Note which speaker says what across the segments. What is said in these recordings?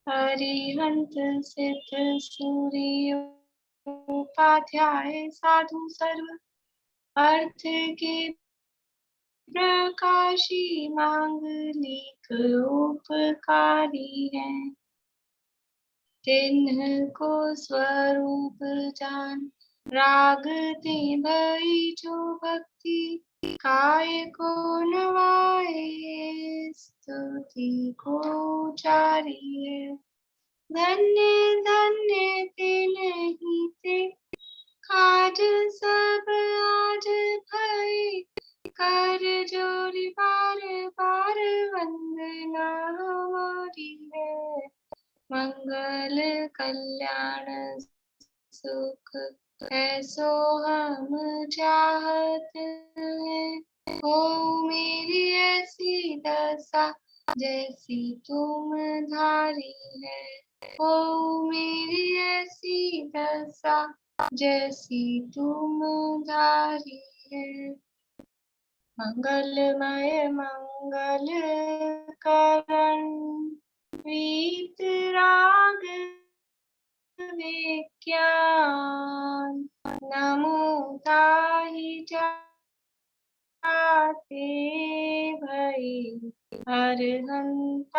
Speaker 1: हरिहंत सिद्ध सूर्योपाध्याय साधु सर्व अर्थ के प्रकाशी मांगलिक उपकारी है। तिन्ह को स्वरूप जान रागते भई जो भक्ति काय को नवाए स्तुति को उचारिए। धन्य धन्य तिन्हि ते काज सब आज भई कर जोरि बार बार वंदना हमारी है। मंगल कल्याण सुख ऐसो हम चाहत हैं। हो मेरी ऐसी दशा जैसी तुम धारी है। हो मेरी ऐसी दशा जैसी तुम धारी है। मंगलमय मंगल करण वीतराग विज्ञान नमो ताहि जाते भई हरहंतादि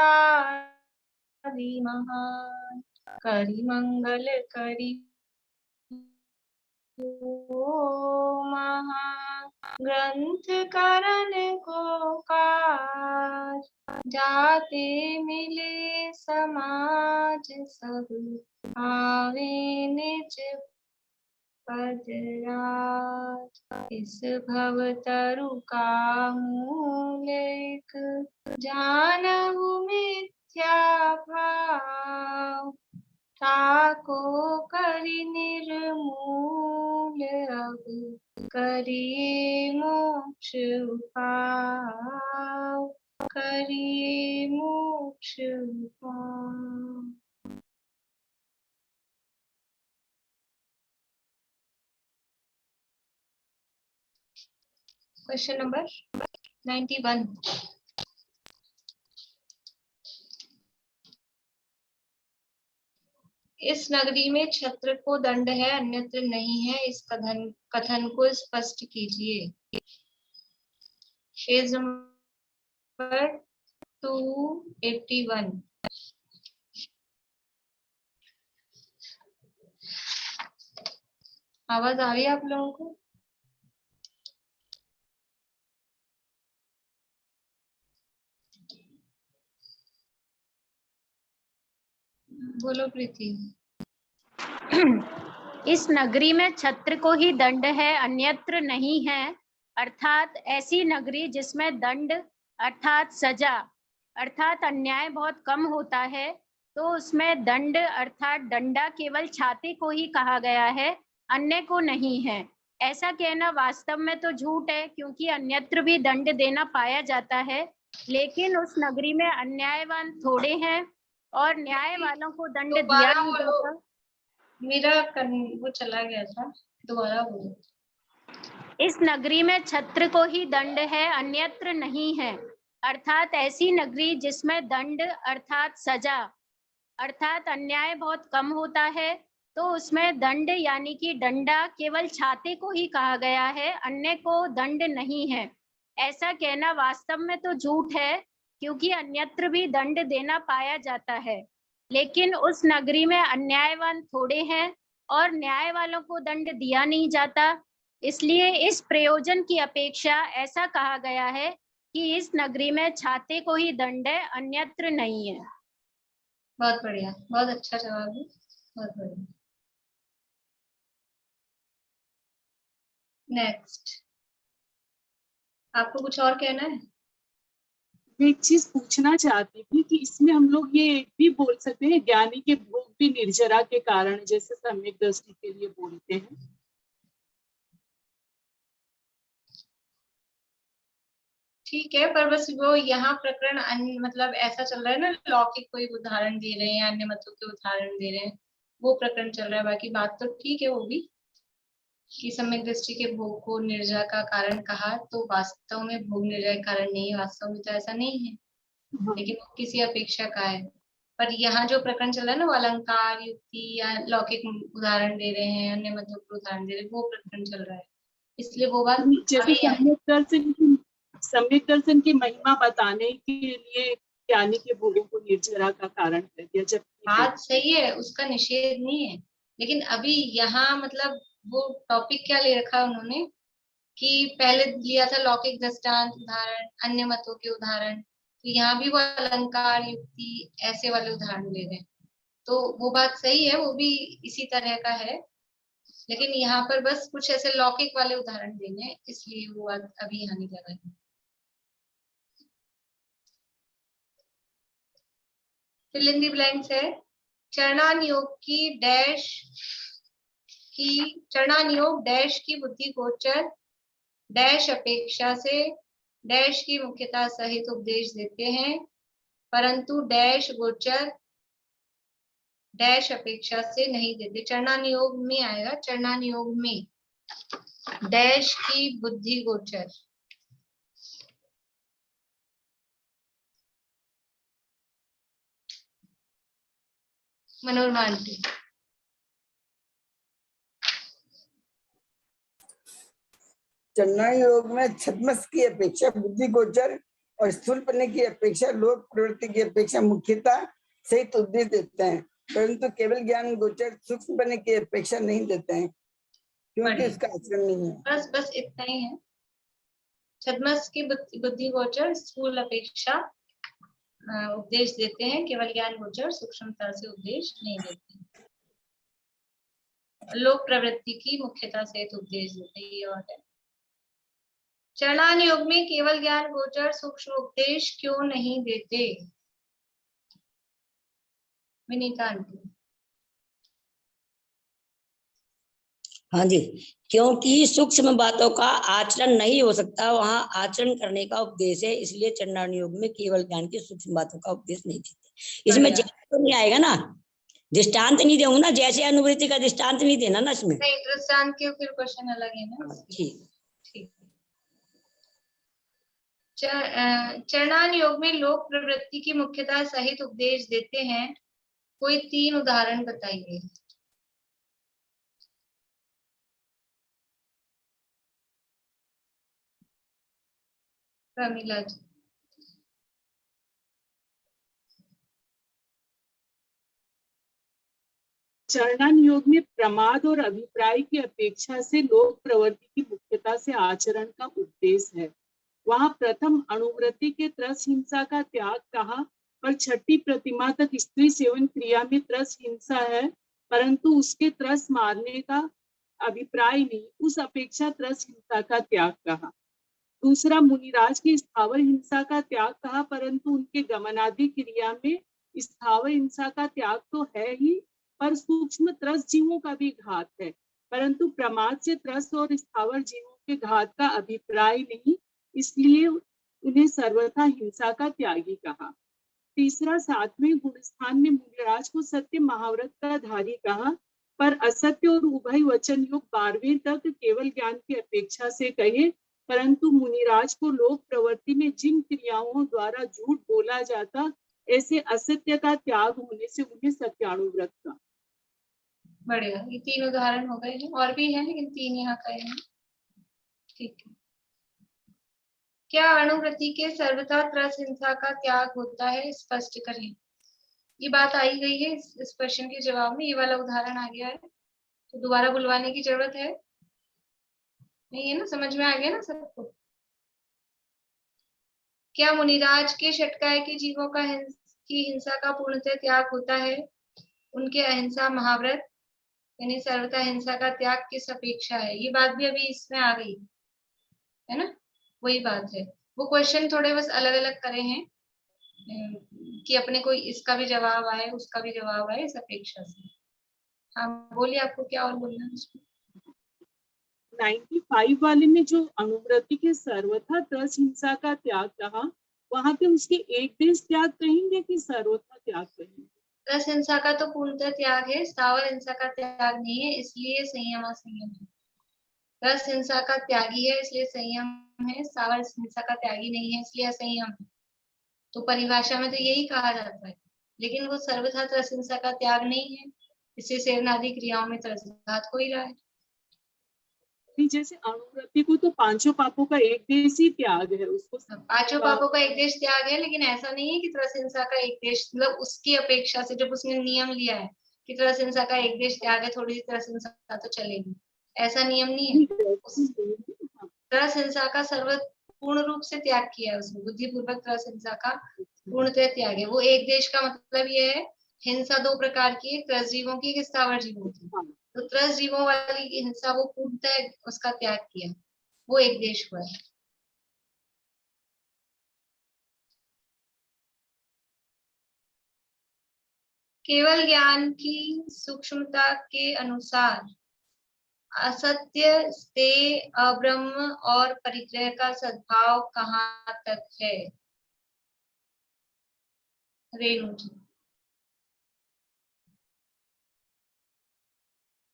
Speaker 1: महान। करि मंगल करि महा ग्रंथ करण को काज जाते मिले समाज सब आवे निज पद राज। इस भव तरु का मूल एक जानहु मिथ्या भाव ताको करि निर्मूल अब करिए मोक्ष उपाय करिए मोक्ष उपाय। Question number 91। इस नगरी में छत्र को दंड है अन्यत्र नहीं है, इस कथन को स्पष्ट कीजिए। Page number 281। आवाज आ रही है आप लोगों को? बोलो प्रीति।
Speaker 2: इस नगरी में छत्र को ही दंड है अन्यत्र नहीं है, अर्थात ऐसी नगरी जिसमें दंड अर्थात सजा अर्थात अन्याय बहुत कम होता है, तो उसमें दंड अर्थात दंडा केवल छाते को ही कहा गया है, अन्य को नहीं है। ऐसा कहना वास्तव में तो झूठ है, क्योंकि अन्यत्र भी दंड देना पाया जाता है, लेकिन उस नगरी में अन्यायवान थोड़े हैं और न्याय वालों को दंड दिया नहीं जाता।
Speaker 1: मेरा वो चला गया था, दोबारा बोलो।
Speaker 2: इस नगरी में छत्र को ही दंड है अन्यत्र नहीं है, अर्थात ऐसी नगरी जिसमें दंड अर्थात सजा अर्थात अन्याय बहुत कम होता है, तो उसमें दंड यानी कि डंडा केवल छाते को ही कहा गया है, अन्य को दंड नहीं है। ऐसा कहना वास्तव में तो झूठ है, क्योंकि अन्यत्र भी दंड देना पाया जाता है, लेकिन उस नगरी में अन्यायवान थोड़े हैं और न्याय वालों को दंड दिया नहीं जाता। इसलिए इस प्रयोजन की अपेक्षा ऐसा कहा गया है कि इस नगरी में छाते को ही दंड है अन्यत्र नहीं है।
Speaker 1: बहुत बढ़िया, बहुत अच्छा जवाब है, बहुत बढ़िया। नेक्स्ट, आपको कुछ और कहना है?
Speaker 3: एक चीज पूछना चाहती थी कि इसमें हम लोग ये भी बोल सकते हैं ज्ञानी के भोग भी निर्जरा के कारण, जैसे सम्यक दृष्टि के लिए बोलते हैं।
Speaker 1: ठीक है, पर बस वो यहाँ प्रकरण मतलब ऐसा चल रहा है ना, लौकिक कोई उदाहरण दे रहे हैं, अन्य मतों के उदाहरण दे रहे हैं, वो प्रकरण चल रहा है। बाकी बात तो ठीक है वो भी, कि सम्यक दृष्टि के भोग को निर्जरा का कारण कहा, तो वास्तव में भोग निर्जरा का कारण नहीं है, वास्तव में तो ऐसा नहीं है, लेकिन वो किसी अपेक्षा का है। पर यहाँ जो प्रकरण चल रहा है ना, वो अलंकार, युक्ति या लौकिक उदाहरण दे रहे हैं, अन्य मतों के उदाहरण दे रहे हैं, वो प्रकरण चल रहा है, इसलिए वो बात
Speaker 3: जैसे
Speaker 1: अभी
Speaker 3: सम्यक दर्शन की महिमा बताने के लिए ज्ञानी के भोगों को निर्जरा का कारण कर दिया, जबकि
Speaker 1: बात सही है, उसका निषेध नहीं है, लेकिन अभी यहाँ मतलब वो टॉपिक क्या ले रखा है उन्होंने कि पहले लिया था लौकिक दृष्टांत उदाहरण, अन्य मतों के उदाहरण, तो यहाँ भी वो अलंकार, युक्ति ऐसे वाले उदाहरण ले रहे हैं, तो वो बात सही है, वो भी इसी तरह का है, लेकिन यहाँ पर बस कुछ ऐसे लौकिक वाले उदाहरण देने हैं, इसलिए वो बात अभी यहाँ नहीं लगा है। फिल इन द ब्लैंक्स है, चरणानुयोग की बुद्धि गोचर डैश अपेक्षा से डैश की मुख्यता सहित उपदेश देते हैं, परंतु डैश गोचर डैश अपेक्षा से नहीं देते। चरणानुयोग में आएगा, चरणानुयोग में डैश की बुद्धि गोचर। मनोरमा आंटी।
Speaker 4: चरणानुयोग में छद्मस की अपेक्षा बुद्धि गोचर और स्थूलपने की अपेक्षा लोक प्रवृत्ति की अपेक्षा मुख्यता सहित उपदेश देते हैं, परंतु केवल ज्ञान गोचर सूक्ष्मपने की अपेक्षा नहीं देते हैं, क्योंकि उसका आचरण नहीं है।
Speaker 1: बस इतना ही है। छद्मस की बुद्धि गोचर स्थूल अपेक्षा उपदेश देते हैं, केवल ज्ञान गोचर सूक्ष्मता से उपदेश नहीं देते। लोक प्रवृत्ति की मुख्यता से उपदेश देते हैं, ये और है। चरणानुयोग में केवल ज्ञान गोचर सूक्ष्म उपदेश क्यों नहीं देते? विनीता आंटी।
Speaker 5: हाँ जी, क्योंकि सूक्ष्म बातों का आचरण नहीं हो सकता, वहाँ आचरण करने का उपदेश है, इसलिए चरणानुयोग में केवल ज्ञान की सूक्ष्म बातों का उपदेश नहीं देते। इसमें तो नहीं आएगा ना, दृष्टांत नहीं दूंगा ना, जैसे अनुभूति का दृष्टांत नहीं देना ना इसमें।
Speaker 1: नहीं, दृष्टांत के फिर क्वेश्चन अलग है ना।
Speaker 5: ठीक।
Speaker 1: चरणानुयोग में लोक प्रवृत्ति की मुख्यता सहित उपदेश देते हैं, कोई 3 उदाहरण बताइए। प्रमिला जी।
Speaker 3: चरणानुयोग में प्रमाद और अभिप्राय की अपेक्षा से लोक प्रवृत्ति की मुख्यता से आचरण का उपदेश है। वहां प्रथम अणुवृत्ति के त्रस हिंसा का त्याग कहा, और छठी प्रतिमा तक स्त्री सेवन क्रिया में त्रस हिंसा है, परंतु उसके त्रस मारने का अभिप्राय नहीं, उस अपेक्षा त्रस हिंसा का त्याग कहा। दूसरा, मुनिराज की स्थावर हिंसा का त्याग कहा, परंतु उनके गमनादि क्रिया में स्थावर हिंसा का त्याग तो है ही, पर सूक्ष्म त्रस जीवों का भी घात है, परंतु प्रमाद से त्रस और स्थावर जीवों के घात का अभिप्राय नहीं, इसलिए उन्हें सर्वथा हिंसा का त्यागी कहा। तीसरा, 7वें गुणस्थान में मुनिराज को सत्य महाव्रत का धारी कहा, पर असत्य और उभय वचन योग 12वें तक केवल ज्ञान की अपेक्षा से कहे, परंतु मुनिराज को लोक प्रवृत्ति में जिन क्रियाओं द्वारा झूठ बोला जाता, ऐसे असत्य का त्याग होने से उन्हें सत्यानुव्रत का।
Speaker 1: बढ़िया, ये 3 उदाहरण हो गए हैं, और भी हैं लेकिन 3 यहाँ का है। ठीक है। क्या अणुवृत्ति के सर्वथा त्रस हिंसा का त्याग होता है, स्पष्ट करें। ये बात आई गई है इस क्वेश्चन के जवाब में, ये वाला उदाहरण आ गया है, तो दोबारा बुलवाने की जरूरत है नहीं है ना, समझ में आ गया ना सबको। क्या मुनिराज के षटकाय के जीवों की हिंसा का पूर्णतः त्याग होता है? उनके अहिंसा महाव्रत यानी सर्वथा हिंसा का त्याग किस अपेक्षा है? ये बात भी अभी इसमें आ गई है ना, वही बात है। वो क्वेश्चन थोड़े बस अलग अलग करे हैं कि अपने को इसका भी जवाब आए, उसका भी जवाब आए, इस अपेक्षा से। हाँ बोलिए, आपको क्या और बोलना है उसमें?
Speaker 3: 95 वाले में जो अणुवृत्ति के सर्वथा त्रस हिंसा का त्याग कहा, वहां पे उसके एक देश त्याग कहेंगे कि सर्वथा त्याग कहेंगे?
Speaker 1: त्रस हिंसा का तो पूर्णतः त्याग है, स्थावर हिंसा का त्याग नहीं है, इसलिए संयम असंयम है। त्रस हिंसा का त्यागी है इसलिए संयम है, स्थावर हिंसा का त्यागी नहीं है इसलिए असंयम है। तो परिभाषा में तो यही कहा जाता है लेकिन वो सर्वथा त्रस हिंसा का त्याग नहीं है, इससे सेवनादि क्रियाओं में त्रसघात हो ही रहा है।
Speaker 3: नहीं, जैसे अनुवृत्ति को तो पांचों पापों का एक देश ही त्याग है, उसको
Speaker 1: पांचों पापों का एक देश त्याग है, लेकिन ऐसा नहीं है कि त्रस हिंसा का एक देश, मतलब उसकी अपेक्षा से जब उसने नियम लिया है कि त्रस हिंसा का एक देश त्याग है, थोड़ी सी त्रस हिंसा तो चलेगी, ऐसा नियम नहीं है। त्रस हिंसा का पूर्ण रूप से त्याग किया है उसने, बुद्धिपूर्वक त्रस हिंसा का पूर्णतः त्याग है। वो एक देश का मतलब ये है, हिंसा दो प्रकार की, एक त्रस जीवों की, एक स्थावर जीवों की। तो त्रस जीवों वाली हिंसा वो पूर्णतः उसका त्याग किया, वो एक देश हुआ है। केवल ज्ञान की सूक्ष्मता के अनुसार असत्य से अब्रह्म और परिग्रह का सद्भाव कहाँ तक है? रेणु जी।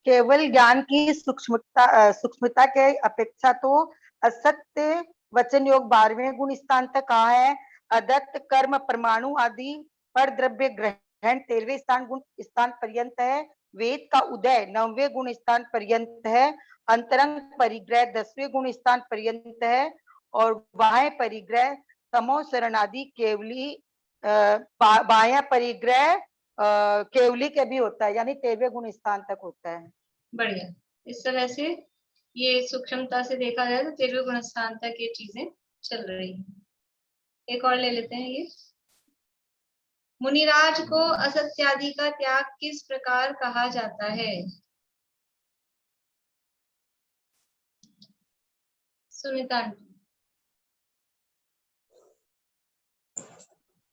Speaker 6: केवल ज्ञान की सूक्ष्मता के अपेक्षा तो असत्य वचन योग 12वें गुण स्थान तक कहाँ है, अदत्त कर्म परमाणु आदि पर द्रव्य ग्रहण 13वें स्थान पर्यंत है, वेद का उदय 9वें गुण स्थान पर्यंत है, अंतरंग परिग्रह 10वें गुण स्थान पर्यंत है, और बाह्य परिग्रह तमो शरणादि केवली बाह्य परिग्रह केवली के भी होता है, यानी 13वें गुण स्थान तक होता है।
Speaker 1: बढ़िया, इस तरह से ये सूक्ष्मता से देखा जाए तो 13वें गुण स्थान तक ये चीजें चल रही है। एक और ले लेते हैं ये, मुनिराज को असत्यादि का त्याग किस प्रकार कहा जाता है? सुनीता।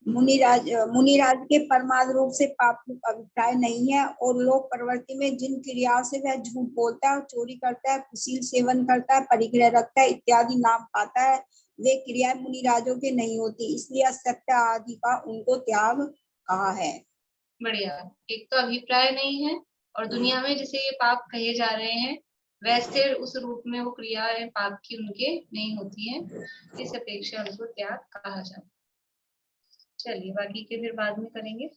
Speaker 7: मुनिराज के परमाद रूप से पाप का अभिप्राय नहीं है, और लोक प्रवृत्ति में जिन क्रियाओं से वह झूठ बोलता है, चोरी करता है, कुशील सेवन करता है, परिग्रह रखता है इत्यादि नाम पाता है, वे क्रियाएं मुनिराजों के नहीं होती, इसलिए असत्य आदि का उनको त्याग कहा है। बढ़िया,
Speaker 1: एक तो अभिप्राय नहीं है, और दुनिया में जिसे ये पाप कहे जा रहे हैं वैसे उस रूप में वो क्रियाएं पाप की उनके नहीं होती है, इस अपेक्षा उनको त्याग कहा जाता है। चलिए बाकी के फिर बाद में करेंगे।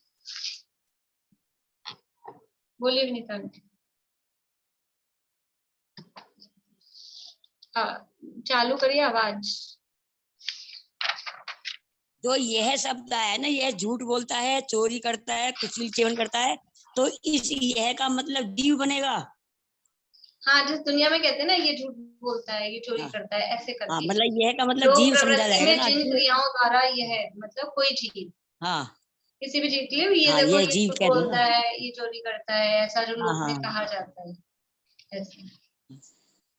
Speaker 1: बोलिए विनीता। चालू करिए आवाज।
Speaker 5: जो यह शब्द है ना, यह झूठ बोलता है, चोरी करता है, कुशील सेवन करता है, तो इस यह का मतलब जीव बनेगा।
Speaker 1: हाँ, जिस दुनिया में कहते हैं ना ये झूठ बोलता है, ये चोरी करता है, ऐसे करके।
Speaker 5: हाँ, मतलब यह का मतलब जीव समझा जाएगा ना,
Speaker 1: जिन क्रियाओं द्वारा यह मतलब कोई जीव,
Speaker 5: हाँ
Speaker 1: किसी भी जीव के लिए ये
Speaker 5: हाँ,
Speaker 1: देखो,
Speaker 5: ये
Speaker 1: ये
Speaker 5: जीव
Speaker 1: झूठ
Speaker 5: कह दो
Speaker 1: बोलता
Speaker 5: ना।
Speaker 1: है, ये चोरी करता है, ऐसा जो लोग में
Speaker 5: हाँ,
Speaker 1: कहा जाता है ऐसे।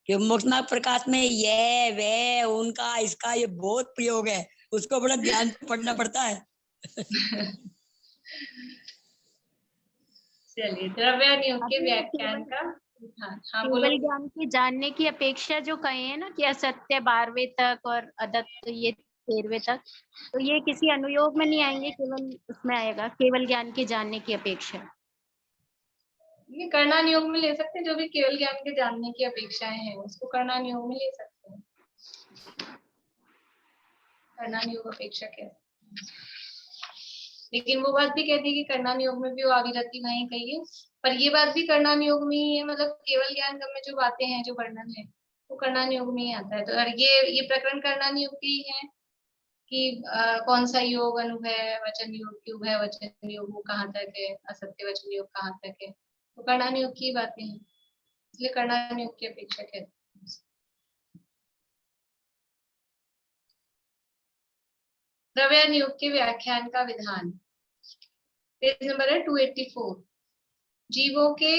Speaker 5: कि मुक्तनाथ प्रकाश में यह वह उनका इसका ये बहुत प्रयोग है, उसको बड़ा ध्यान से पढ़ना पड़ता है।
Speaker 1: चलिए, द्रव्यानुयोग के व्याख्यान का। हाँ बोलो।
Speaker 2: केवल ज्ञान के जानने की अपेक्षा जो कहे हैं ना कि असत्य 12वें तक और अदत्त ये 13वें तक, तो ये किसी अनुयोग में नहीं आएंगे, केवल उसमें आएगा केवल ज्ञान के जानने की अपेक्षा।
Speaker 1: ये कर्णानुयोग में ले सकते हैं, जो भी केवल ज्ञान के जानने की अपेक्षाएं हैं उसको कर्णानुयोग में ले सकते हैं। कर्णानुयोग अपेक्षा क्या, लेकिन वो बात भी कहती है कि कर्णानुयोग में भी वो आविरति वहीं कही है, पर ये बात भी कर्णानुयोग में ही है, मतलब केवल ज्ञान में जो बातें हैं, जो वर्णन है वो कर्णानुयोग में ही आता है। तो ये प्रकरण कर्णानुयोग के ही है कि कौन सा योग अनुभय वचन योग की उभय वचन योग वो कहाँ तक है, असत्य वचन योग कहाँ तक है, तो कर्णानुयोग की बातें हैं, इसलिए कर्णानुयोग की अपेक्षा कहते हैं। द्रव्यानुयोग के व्याख्यान का विधान, पेज नंबर है 284। जीवों के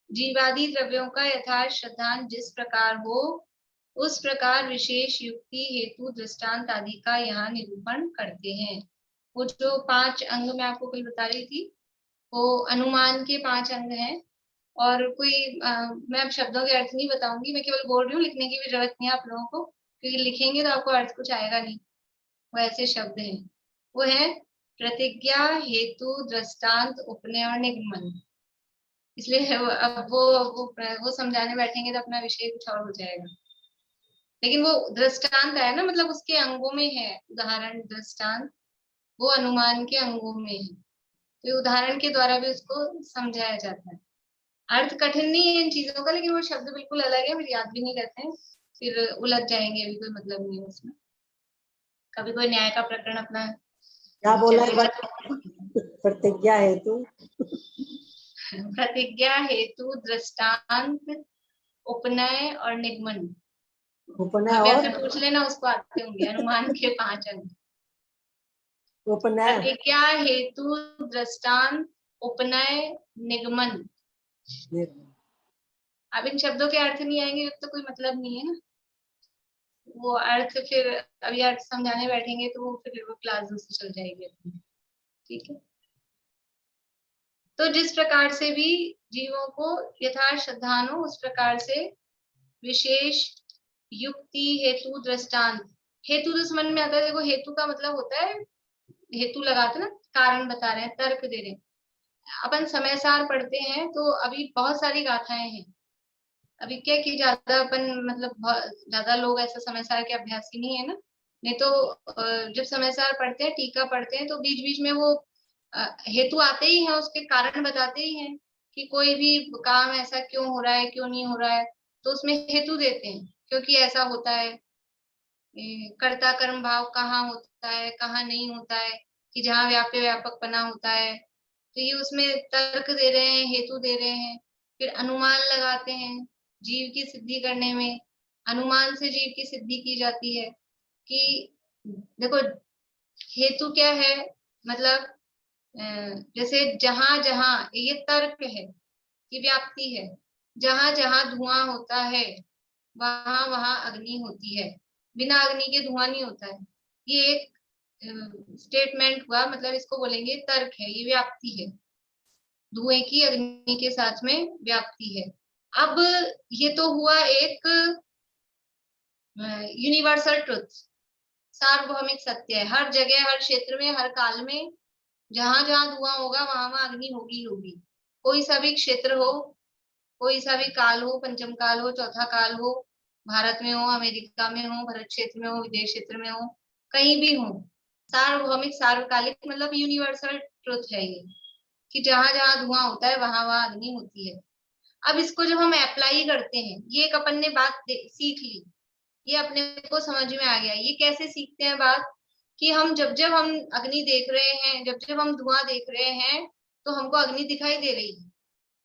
Speaker 1: जीवादि द्रव्यों का यथार्थ श्रद्धांत जिस प्रकार हो, उस प्रकार विशेष युक्ति हेतु दृष्टांत आदि का यहाँ निरूपण करते हैं। वो जो 5 अंग मैं आपको कल बता रही थी, वो अनुमान के 5 अंग हैं, और कोई मैं अब शब्दों के अर्थ नहीं बताऊंगी, मैं केवल बोल रही हूँ, लिखने की भी जरूरत नहीं है आप लोगों को, क्योंकि लिखेंगे तो आपको अर्थ कुछ आएगा नहीं। वो ऐसे शब्द हैं, वो है प्रतिज्ञा, हेतु, दृष्टांत, उपनय और निगमन। इसलिए अब वो समझाने बैठेंगे तो अपना विषय कुछ और हो जाएगा, लेकिन वो दृष्टांत है ना, मतलब उसके अंगों में है, उदाहरण दृष्टांत वो अनुमान के अंगों में है, तो ये उदाहरण के द्वारा भी उसको समझाया जाता है। अर्थ कठिन नहीं है इन चीजों का, लेकिन वो शब्द बिल्कुल अलग है, फिर याद भी नहीं रहते हैं, फिर उलझ जाएंगे, अभी कोई मतलब नहीं है उसमें। कभी कोई न्याय का प्रकरण अपना
Speaker 8: क्या बोला है
Speaker 1: चलेगा
Speaker 8: प्रतिज्ञा हेतु?
Speaker 1: प्रतिज्ञा हेतु दृष्टांत, उपनय और निगमन।
Speaker 8: उपनय
Speaker 1: कृपया
Speaker 8: और
Speaker 1: से पूछ लेना, उसको आते होंगे अनुमान के 5 अंक।
Speaker 8: उपनय
Speaker 1: प्रतिज्ञा हेतु दृष्टांत, उपनय, निगमन। अब इन शब्दों के अर्थ नहीं आएंगे जब तो कोई मतलब नहीं है ना, वो अर्थ फिर अभी अर्थ समझाने बैठेंगे तो वो फिर वो क्लास दूसरी चल जाएगी अपनी। ठीक है, तो जिस प्रकार से भी जीवों को यथार्थ श्रद्धान हो उस प्रकार से विशेष युक्ति हेतु दृष्टांत। हेतु तो समझ में आता है, देखो हेतु का मतलब होता है, हेतु लगाते ना, कारण बता रहे हैं, तर्क दे रहे हैं। अपन समय सार पढ़ते हैं तो अभी बहुत सारी गाथाएं हैं। अभी क्या कि ज्यादा अपन मतलब ज्यादा लोग ऐसा समय सार के अभ्यासी नहीं है ना, नहीं तो जब समय सार पढ़ते हैं, टीका पढ़ते हैं, तो बीच बीच में वो हेतु आते ही हैं, उसके कारण बताते ही हैं कि कोई भी काम ऐसा क्यों हो रहा है, क्यों नहीं हो रहा है, तो उसमें हेतु देते हैं क्योंकि ऐसा होता है। कर्ता कर्म भाव कहाँ होता है, कहाँ नहीं होता है, कि जहाँ व्याप्य व्यापक पना होता है, तो ये उसमें तर्क दे रहे हैं, हेतु दे रहे हैं। फिर अनुमान लगाते हैं जीव की सिद्धि करने में, अनुमान से जीव की सिद्धि की जाती है। कि देखो हेतु क्या है, मतलब जैसे जहां जहां, ये तर्क है कि व्याप्ति है, जहां जहां धुआं होता है वहां वहां अग्नि होती है, बिना अग्नि के धुआं नहीं होता है। ये एक स्टेटमेंट हुआ, मतलब इसको बोलेंगे तर्क है, ये व्याप्ति है, धुएं की अग्नि के साथ में व्याप्ति है। अब ये तो हुआ एक यूनिवर्सल ट्रुथ, सार्वभौमिक सत्य है, हर जगह हर क्षेत्र में हर काल में जहां जहां धुआं होगा वहां वहां अग्नि होगी होगी। कोई सा भी क्षेत्र हो, कोई सा भी काल हो, पंचम काल हो, चौथा काल हो, भारत में हो, अमेरिका में हो, भरत क्षेत्र में हो, विदेश क्षेत्र में हो, कहीं भी हो, सार्वभौमिक सार्वकालिक मतलब यूनिवर्सल ट्रुथ है ये, कि जहां जहां धुआं होता है वहां वहां अग्नि होती है। अब इसको जब हम अप्लाई करते हैं, ये एक अपन ने बात सीख ली, ये अपने को समझ में आ गया। ये कैसे सीखते हैं बात, कि हम जब हम अग्नि देख रहे हैं, जब हम धुआं देख रहे हैं, तो हमको अग्नि दिखाई दे रही है।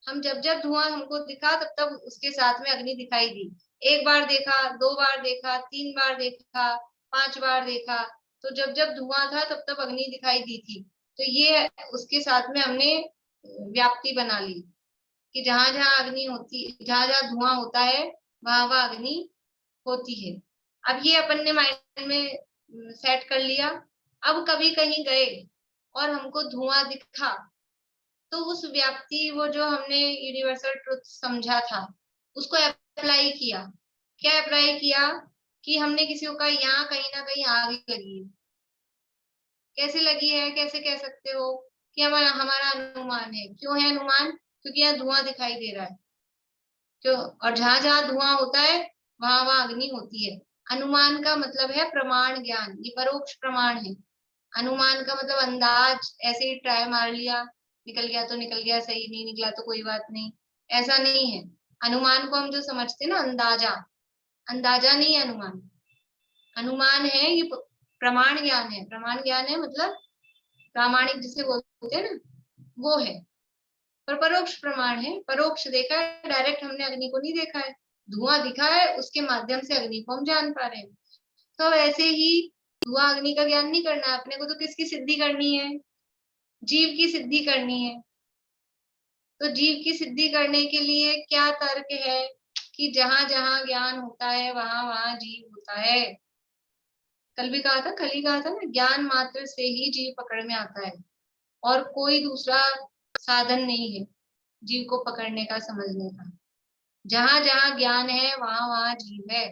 Speaker 1: हम जब धुआं हमको दिखा तब तब उसके साथ में अग्नि दिखाई दी। एक बार देखा, 2 बार देखा, 3 बार देखा, 5 बार देखा, तो जब धुआं था तब तब अग्नि दिखाई दी थी। तो ये उसके साथ में हमने व्याप्ति बना ली कि जहां जहां अग्नि होती, जहां जहां धुआं होता है वहां वहां अग्नि होती है। अब ये अपन ने माइंड में सेट कर लिया। अब कभी कहीं गए और हमको धुआं दिखा, तो उस व्याप्ति, वो जो हमने यूनिवर्सल ट्रुथ समझा था, उसको अप्लाई किया। क्या अप्लाई किया, कि हमने किसी को कहा यहाँ कहीं ना कहीं आग लगी है। कैसे लगी है, कैसे कह सकते हो, कि हमारा हमारा अनुमान है। क्यों है अनुमान, क्योंकि यहाँ धुआं दिखाई दे रहा है, क्यों, और जहां जहां धुआं होता है वहां वहां अग्नि होती है। अनुमान का मतलब है प्रमाण ज्ञान, ये परोक्ष प्रमाण है। अनुमान का मतलब अंदाज, ऐसे ही ट्राई मार लिया, निकल गया तो निकल गया, सही नहीं निकला तो कोई बात नहीं, ऐसा नहीं है। अनुमान को हम जो समझते ना, अंदाजा, अंदाजा नहीं है अनुमान। अनुमान है ये प्रमाण ज्ञान है। प्रमाण ज्ञान है मतलब प्रामाणिक जिसे बोलते हैं ना, वो है। पर परोक्ष प्रमाण है, परोक्ष देखा है, डायरेक्ट हमने अग्नि को नहीं देखा है, धुआं दिखा है, उसके माध्यम से अग्नि को हम जान पा रहे हैं। तो ऐसे ही धुआं अग्नि का ज्ञान नहीं करना है अपने को, तो किसकी सिद्धि करनी है, जीव की सिद्धि करनी है। तो जीव की सिद्धि करने के लिए क्या तर्क है, कि जहां जहां ज्ञान होता है वहां वहां जीव होता है। कल भी कहा था, कल ही कहा था ना, ज्ञान मात्र से ही जीव पकड़ में आता है, और कोई दूसरा साधन नहीं है जीव को पकड़ने का, समझने का। जहां जहां ज्ञान है वहां वहां जीव है,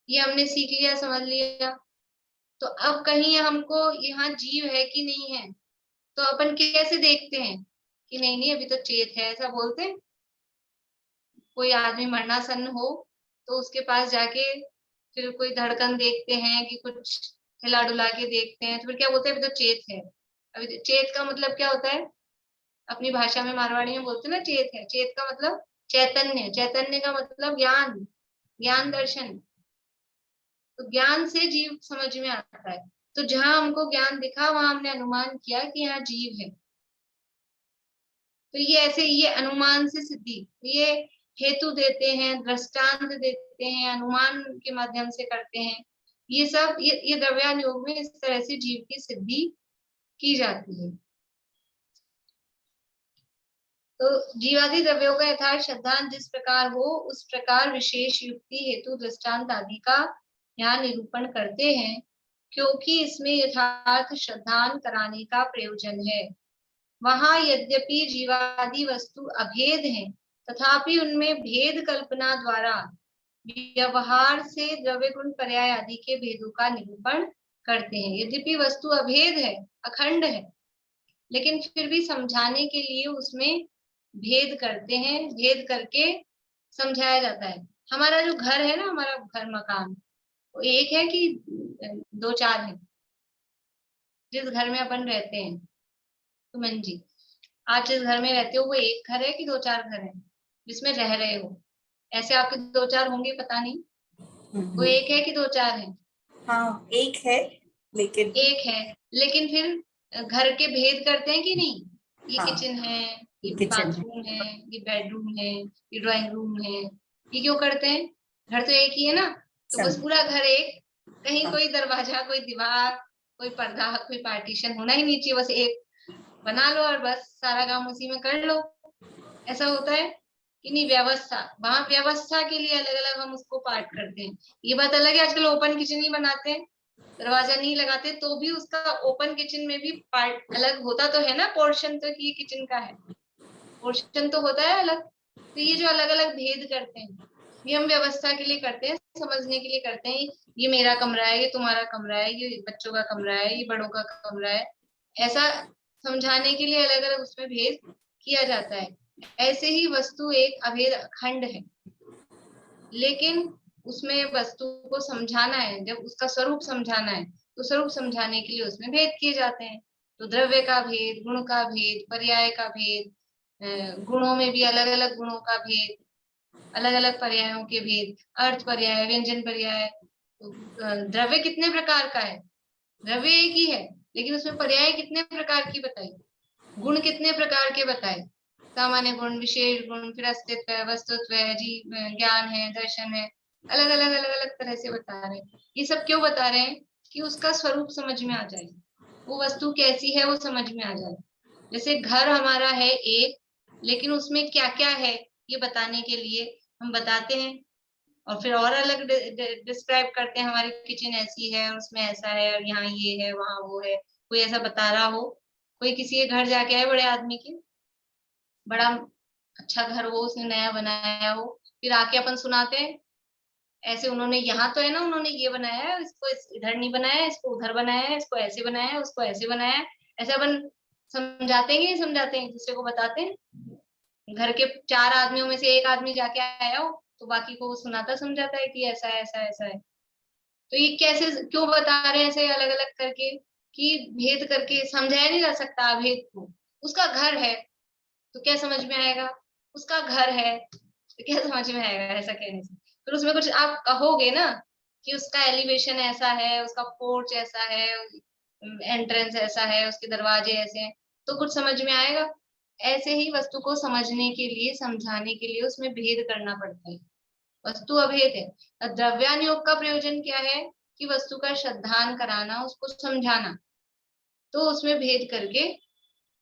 Speaker 1: ये हमने सीख लिया, समझ लिया। तो अब कहीं हमको यहाँ जीव है कि नहीं है, तो अपन कैसे देखते हैं कि नहीं नहीं अभी तो चेत है, ऐसा बोलते हैं। कोई आदमी मरणासन हो तो उसके पास जाके फिर कोई धड़कन देखते हैं कि कुछ हिला डुला के देखते हैं, तो फिर क्या बोलते हैं, अभी तो चेत है। अभी चेत का मतलब क्या होता है, अपनी भाषा में मारवाड़ी में बोलते हैं ना चेत है, चेत का मतलब चैतन्य, चैतन्य का मतलब ज्ञान, ज्ञान दर्शन। तो ज्ञान से जीव समझ में आता है। तो जहां हमको ज्ञान दिखा वहां हमने अनुमान किया कि यहाँ जीव है। तो ये ऐसे, ये अनुमान से सिद्धि, ये हेतु देते हैं, दृष्टांत देते हैं, अनुमान के माध्यम से करते हैं। ये सब ये द्रव्यान योग में इस तरह से जीव की सिद्धि की जाती है। तो जीवादि द्रव्यों का यथार्थ सिद्धांत जिस प्रकार हो उस प्रकार विशेष युक्ति हेतु दृष्टांत आदि का यहाँ निरूपण करते हैं, क्योंकि इसमें यथार्थ श्रद्धान कराने का प्रयोजन है। वहां यद्यपि जीवादि वस्तु अभेद हैं, तथापि उनमें भेद कल्पना द्वारा व्यवहार से द्रव्य गुण पर्याय आदि के भेदों का निरूपण करते हैं। यद्यपि वस्तु अभेद है, अखंड है, लेकिन फिर भी समझाने के लिए उसमें भेद करते हैं, भेद करके समझाया जाता है। हमारा जो घर है ना, हमारा घर मकान, वो एक है कि दो चार है? जिस घर में अपन रहते हैं, सुमन जी, आप जिस घर में रहते हो वो एक घर है कि दो चार घर है जिसमें रह रहे हो? ऐसे आपके दो चार होंगे, पता नहीं, वो एक है कि दो चार है?
Speaker 9: हाँ, एक है, लेकिन
Speaker 1: एक है, लेकिन फिर घर के भेद करते हैं कि नहीं? ये
Speaker 9: हाँ,
Speaker 1: किचन है, ये
Speaker 9: किचन है।
Speaker 1: बाथरूम है, ये बेडरूम है, ये ड्राइंग रूम है। ये क्यों करते हैं? घर तो एक ही है ना, तो बस पूरा घर एक, कहीं
Speaker 9: हाँ।
Speaker 1: कोई दरवाजा, कोई दीवार, कोई पर्दा, कोई पार्टीशन होना ही नहीं चाहिए, बस एक बना लो और बस सारा काम उसी में कर लो। ऐसा होता है कि नहीं? व्यवस्था, वहां व्यवस्था के लिए अलग अलग हम उसको पार्ट करते हैं। ये बात अलग है, आजकल ओपन किचन ही बनाते हैं, दरवाजा नहीं लगाते, तो भी उसका ओपन किचन में भी पार्ट अलग होता तो है ना, पोर्शन तो कि ये किचन का है, पोर्शन तो होता है अलग। तो ये जो अलग अलग भेद करते हैं, ये हम व्यवस्था के लिए करते हैं, समझने के लिए करते हैं। ये मेरा कमरा है, ये तुम्हारा कमरा है, ये बच्चों का कमरा है, ये बड़ों का कमरा है, ऐसा समझाने के लिए अलग अलग उसमें भेद किया जाता है। ऐसे ही वस्तु एक अभेद अखंड है, लेकिन उसमें वस्तु को समझाना है, जब उसका स्वरूप समझाना है तो स्वरूप समझाने के लिए उसमें भेद किए जाते हैं। तो द्रव्य का भेद, गुण का भेद, पर्याय का भेद, गुणों में भी अलग अलग गुणों का भेद, अलग अलग पर्यायों के भेद, अर्थ पर्याय, व्यंजन पर्याय। तो द्रव्य कितने प्रकार का है? द्रव्य एक ही है, लेकिन उसमें पर्याय कितने प्रकार की बताई, गुण कितने प्रकार के बताए, सामान्य गुण, विशेष गुण, फिर अस्तित्व है, वस्तुत्व है, जीव ज्ञान है, दर्शन है, अलग अलग अलग अलग तरह से बता रहे हैं। ये सब क्यों बता रहे हैं? कि उसका स्वरूप समझ में आ जाए, वो वस्तु कैसी है वो समझ में आ जाए। जैसे घर हमारा है एक, लेकिन उसमें क्या क्या है ये बताने के लिए हम बताते हैं, और फिर और अलग डिस्क्राइब करते हैं, हमारी किचन ऐसी है, उसमें ऐसा है, और यहाँ ये है, वहां वो है। कोई ऐसा बता रहा हो, कोई किसी के घर जाके आए बड़े आदमी के, बड़ा अच्छा घर हो, उसने नया बनाया हो, फिर आके अपन सुनाते हैं ऐसे, उन्होंने यहाँ तो है ना, उन्होंने ये बनाया है, इसको इधर नहीं बनाया, इसको उधर बनाया है, इसको ऐसे बनाया है, उसको ऐसे बनाया है। ऐसे अपन समझाते हैं, समझाते हैं, दूसरे को बताते हैं। घर के चार आदमियों में से एक आदमी जाके आया हो तो बाकी को वो सुनाता समझाता है कि ऐसा है, ऐसा ऐसा है। तो ये कैसे, क्यों बता रहे हैं ऐसे अलग अलग करके? कि भेद करके समझाया नहीं जा सकता भेद को। उसका घर है तो क्या समझ में आएगा? उसका घर है तो क्या समझ में आएगा ऐसा कहने से? फिर उसमें कुछ आप कहोगे ना कि उसका एलिवेशन ऐसा है, उसका पोर्च ऐसा है, एंट्रेंस ऐसा है, उसके दरवाजे ऐसे हैं, तो कुछ समझ में आएगा। ऐसे ही वस्तु को समझने के लिए, समझाने के लिए उसमें भेद करना पड़ता है। वस्तु अभेद है। द्रव्यान योग का प्रयोजन क्या है? कि वस्तु का श्रद्धान कराना, उसको समझाना, तो उसमें भेद करके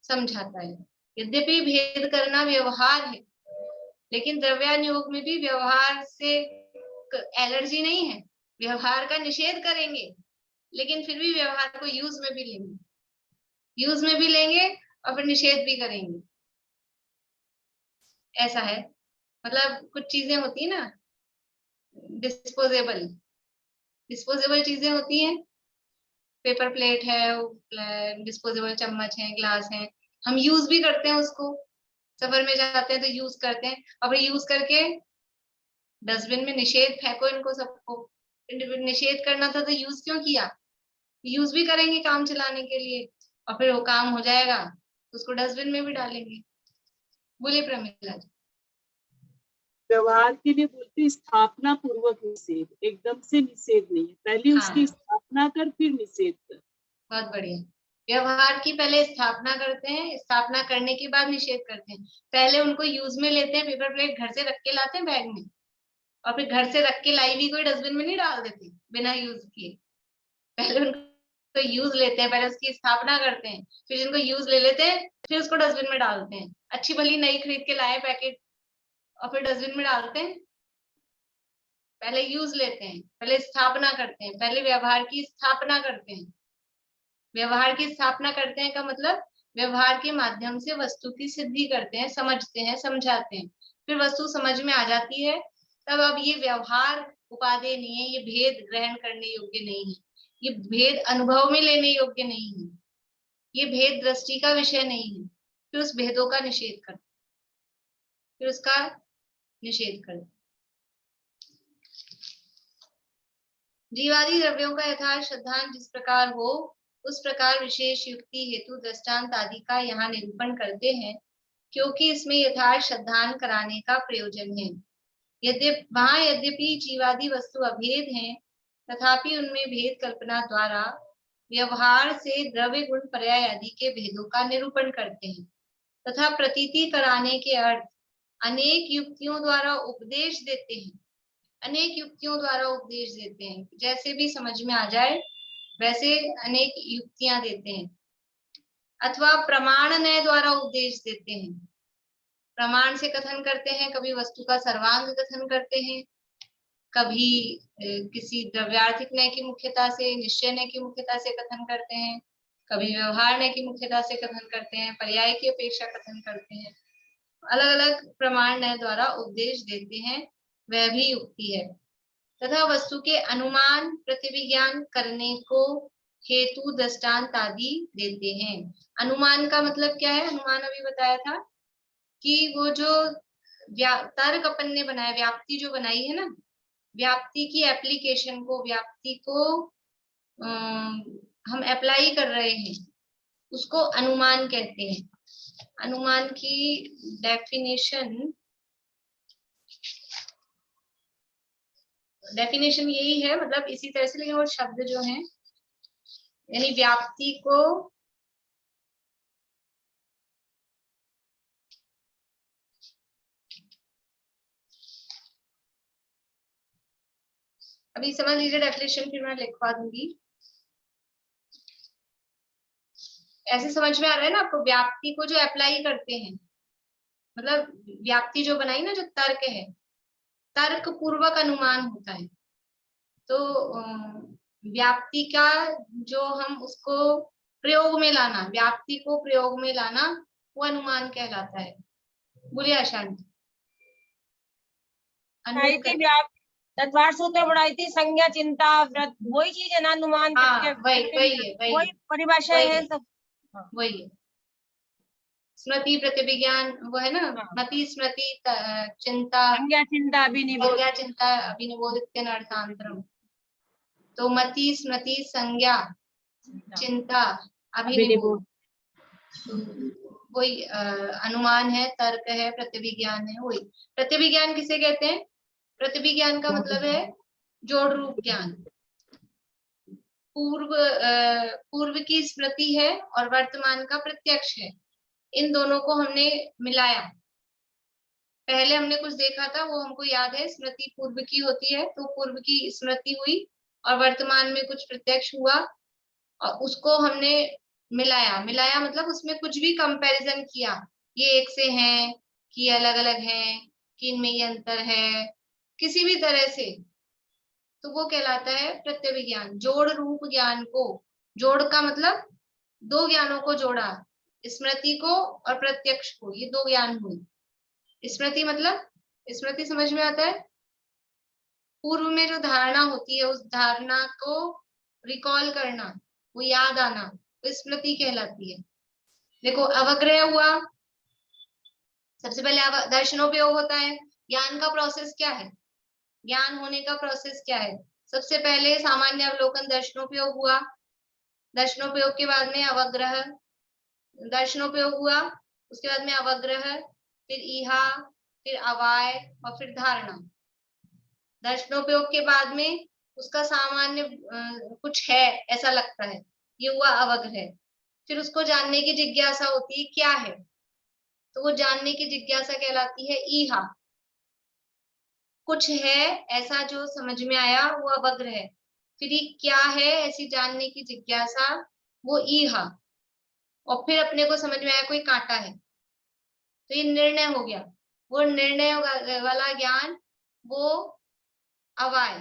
Speaker 1: समझाता है। यद्यपि भेद करना व्यवहार है, लेकिन द्रव्यान योग में भी व्यवहार से एलर्जी नहीं है, व्यवहार का निषेध करेंगे, लेकिन फिर भी व्यवहार को यूज में भी लेंगे, यूज में भी लेंगे और फिर निषेध भी करेंगे। ऐसा है, मतलब कुछ चीजें होती है ना डिस्पोजेबल, डिस्पोजेबल चीजें होती हैं, पेपर प्लेट है, डिस्पोजेबल चम्मच है, ग्लास है, हम यूज भी करते हैं उसको, सफर में जाते हैं तो यूज करते हैं, और यूज करके डस्टबिन में निषेध फेंको इनको सबको। निषेध करना था तो यूज क्यों किया? यूज भी करेंगे काम चलाने के लिए, और फिर वो काम हो जाएगा तो उसको डस्टबिन में भी डालेंगे। बोलिए प्रमिला जी।
Speaker 3: व्यवहार के लिए बोलते हैं स्थापना पूर्वक निषेध, एकदम से निषेध नहीं है, पहले
Speaker 1: हाँ।
Speaker 3: उसकी स्थापना कर फिर निषेध कर।
Speaker 1: बहुत बढ़िया। व्यवहार की पहले स्थापना करते हैं, स्थापना करने के बाद निषेध करते हैं। पहले उनको यूज में लेते हैं, पेपर प्लेट घर से रख के लाते हैं बैग में, और फिर घर से रख के लाई भी कोई डस्टबिन में नहीं डाल देते बिना यूज किए। पहले उनको यूज लेते हैं, पहले उसकी स्थापना करते हैं, फिर जिनको यूज ले लेते हैं फिर उसको डस्टबिन में डालते हैं। अच्छी भली नई खरीद के लाए पैकेट और फिर डस्टबिन में डालते हैं। पहले यूज लेते हैं, पहले स्थापना करते हैं, पहले व्यवहार की स्थापना करते हैं। व्यवहार की स्थापना करते हैं का मतलब व्यवहार के माध्यम से वस्तु की सिद्धि करते हैं, समझते हैं, समझाते हैं, फिर वस्तु समझ में आ जाती है। तब अब ये व्यवहार उपादेय नहीं है, ये भेद ग्रहण करने योग्य नहीं है, ये भेद अनुभव में लेने योग्य नहीं है, ये भेद दृष्टि का विषय नहीं है। फिर उस भेदों का निषेध कर, फिर उसका निषेध कर। जीवादि द्रव्यों का यथार्थ श्रद्धांत जिस प्रकार हो उस प्रकार विशेष युक्ति हेतु दृष्टांत आदि का यहाँ निरूपण करते हैं, क्योंकि इसमें यथार्थ श्रद्धांत कराने का प्रयोजन है। यद्यपि जीवादि वस्तु अभेद हैं, तथापि उनमें भेद कल्पना द्वारा व्यवहार से द्रव्य गुण पर्याय आदि के भेदों का निरूपण करते हैं, तथा प्रतीति कराने के अर्थ अनेक युक्तियों द्वारा उपदेश देते हैं। अनेक युक्तियों द्वारा उपदेश देते हैं, जैसे भी समझ में आ जाए वैसे अनेक युक्तियां देते हैं। अथवा प्रमाण नय द्वारा उपदेश देते हैं, प्रमाण से कथन करते हैं, कभी वस्तु का सर्वांग कथन करते हैं, कभी किसी द्रव्यार्थिक नय की मुख्यता से, निश्चय नय की मुख्यता से कथन करते हैं, कभी व्यवहार नय की मुख्यता से कथन करते हैं, पर्याय की अपेक्षा कथन करते हैं। अलग अलग प्रमाण नय द्वारा उपदेश देते हैं, वह भी युक्ति है। तथा वस्तु के अनुमान प्रतिविज्ञान करने को हेतु दृष्टांत आदि देते हैं। अनुमान का मतलब क्या है? अनुमान अभी बताया था कि वो जो तर्क अपन ने बनाया, व्याप्ति जो बनाई है ना, व्याप्ति की एप्लीकेशन को, व्याप्ति को हम अप्लाई कर रहे हैं, उसको अनुमान कहते हैं। अनुमान की डेफिनेशन यही है, मतलब इसी तरह से, लेकिन वो शब्द जो है यानी व्याप्ति को अभी समझ लीजिए डेफिनेशन, फिर मैं लिखवा दूंगी। ऐसे समझ में आ रहा है ना आपको? व्याप्ति को जो अप्लाई करते हैं, मतलब व्याप्ति जो बनाई ना, जो तर्क है, तर्क पूर्वक अनुमान होता है। तो व्याप्ति का जो हम उसको प्रयोग में लाना, व्याप्ति को प्रयोग में लाना, वो अनुमान कहलाता है। बोलिए अशांति।
Speaker 10: तत्वार सूत्र बढ़ाई थी, संज्ञा चिंता व्रत, वही चीज है ना अनुमान?
Speaker 1: हाँ, वही
Speaker 10: परिभाषा है सब,
Speaker 1: वही है। स्मृति प्रतिविज्ञान वो है ना, मति स्मृति चिंता,
Speaker 10: संज्ञा चिंता
Speaker 1: अभिनिबोधित अर्थांतरम। तो मति स्मृति संज्ञा चिंता अभिनिबोध, वही अनुमान है, तर्क है, प्रतिविज्ञान है। वही प्रतिविज्ञान किसे कहते हैं? प्रतिविज्ञान का मतलब है जोड़ रूप ज्ञान। पूर्व की स्मृति है और वर्तमान का प्रत्यक्ष है, इन दोनों को हमने मिलाया। पहले हमने कुछ देखा था, वो हमको याद है, स्मृति पूर्व की होती है, तो पूर्व की स्मृति हुई और वर्तमान में कुछ प्रत्यक्ष हुआ, और उसको हमने मिलाया मतलब उसमें कुछ भी कंपैरिजन किया, ये एक से हैं कि अलग अलग हैं, कि इनमें ये अंतर है, किसी भी तरह से, तो वो कहलाता है प्रत्यविज्ञान। जोड़ रूप ज्ञान को, जोड़ का मतलब दो ज्ञानों को जोड़ा, स्मृति को और प्रत्यक्ष को, ये दो ज्ञान हुए। स्मृति मतलब, स्मृति समझ में आता है, पूर्व में जो धारणा होती है उस धारणा को रिकॉल करना, वो याद आना, वो स्मृति कहलाती है। देखो अवग्रह हुआ, सबसे पहले दर्शनोपयोग होता है। ज्ञान का प्रोसेस क्या है? ज्ञान होने का प्रोसेस क्या है? सबसे पहले सामान्य अवलोकन दर्शनोपयोग हुआ, दर्शनोपयोग के बाद में अवग्रह, दर्शनोपयोग हुआ, उसके बाद में अवग्रह, फिर ईहा, फिर अवाय और फिर धारणा। दर्शनोपयोग के बाद में उसका सामान्य कुछ है ऐसा लगता है, ये हुआ अवग्रह। फिर उसको जानने की जिज्ञासा होती है क्या है, तो वो जानने की जिज्ञासा कहलाती है ईहा। कुछ है ऐसा जो समझ में आया, वो अवग्रह। फिर ये क्या है ऐसी जानने की जिज्ञासा, वो ईहा। और फिर अपने को समझ में आया कोई कांटा है, तो ये निर्णय हो गया। वो निर्णय वाला ज्ञान वो अवाय,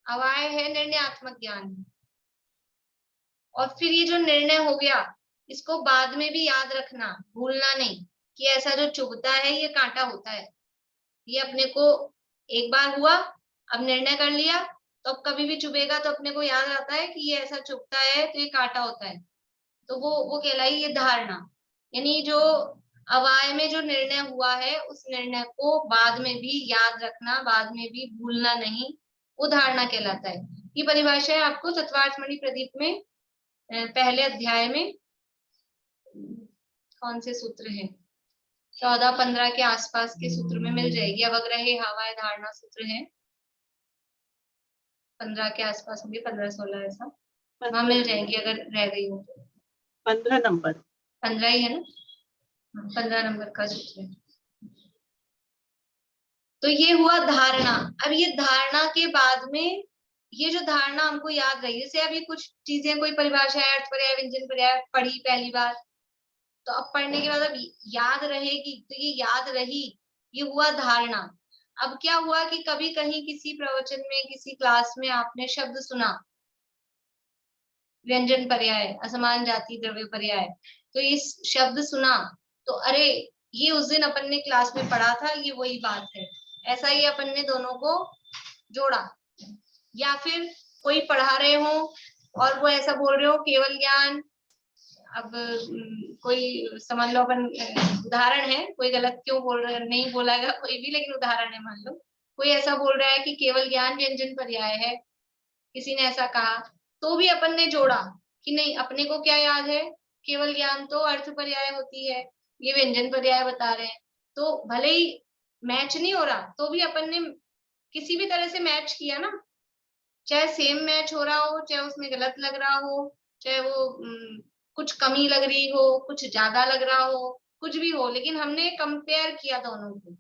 Speaker 1: अवाय है निर्णयात्मक ज्ञान। और फिर ये जो निर्णय हो गया, इसको बाद में भी याद रखना, भूलना नहीं कि ऐसा जो चुभता है ये कांटा होता है। ये अपने को एक बार हुआ, अब निर्णय कर लिया, तो अब कभी भी चुभेगा तो अपने को याद आता है कि ये ऐसा चुभता है तो ये कांटा होता है, तो वो कहलाई ये धारणा। यानी जो अवाय में जो निर्णय हुआ है, उस निर्णय को बाद में भी याद रखना, बाद में भी भूलना नहीं, वो धारणा कहलाता है। ये परिभाषा है आपको तत्वार्थमणि प्रदीप में पहले अध्याय में कौन से सूत्र है, 14-15 के आसपास के सूत्र में मिल जाएगी। अवग्रहे हवाय धारणा सूत्र है, 15 के आसपास होंगे, 15-16 ऐसा वहां मिल जाएंगी अगर रह गई हो तो।
Speaker 3: 15 नंबर,
Speaker 1: 15 ही है ना, 15 नंबर का सूत्र है। तो ये हुआ धारणा। अब ये धारणा के बाद में ये जो धारणा हमको याद रही, जैसे अभी कुछ चीजें, कोई परिभाषा अर्थ पर्याय व्यंजन पर्याय पढ़ी पहली बार, तो अब पढ़ने के बाद अब याद रहेगी, तो ये याद रही, ये हुआ धारणा। अब क्या हुआ कि कभी कहीं किसी प्रवचन में, किसी क्लास में आपने शब्द सुना व्यंजन पर्याय, असमान जाति द्रव्य पर्याय, तो ये शब्द सुना तो अरे ये उस दिन अपन ने क्लास में पढ़ा था, ये वही बात है, ऐसा ही अपन ने दोनों को जोड़ा। या फिर कोई पढ़ा रहे हो और वो ऐसा बोल रहे हो केवल ज्ञान, अब कोई समझ लो, अपन उदाहरण है, कोई गलत क्यों बोल रहा है, नहीं बोलागा कोई भी, लेकिन उदाहरण है, मान लो कोई ऐसा बोल रहा है कि केवल ज्ञान व्यंजन पर्याय है, किसी ने ऐसा कहा, तो भी अपन ने जोड़ा कि नहीं, अपने को क्या याद है, केवल ज्ञान तो अर्थ पर्याय होती है, ये व्यंजन पर्याय बता रहे हैं। तो भले ही मैच नहीं हो रहा, तो भी अपन ने किसी भी तरह से मैच किया ना, चाहे सेम मैच हो रहा हो, चाहे उसमें गलत लग रहा हो, चाहे वो कुछ कमी लग रही हो, कुछ ज्यादा लग रहा हो, कुछ भी हो, लेकिन हमने कंपेयर किया दोनों को।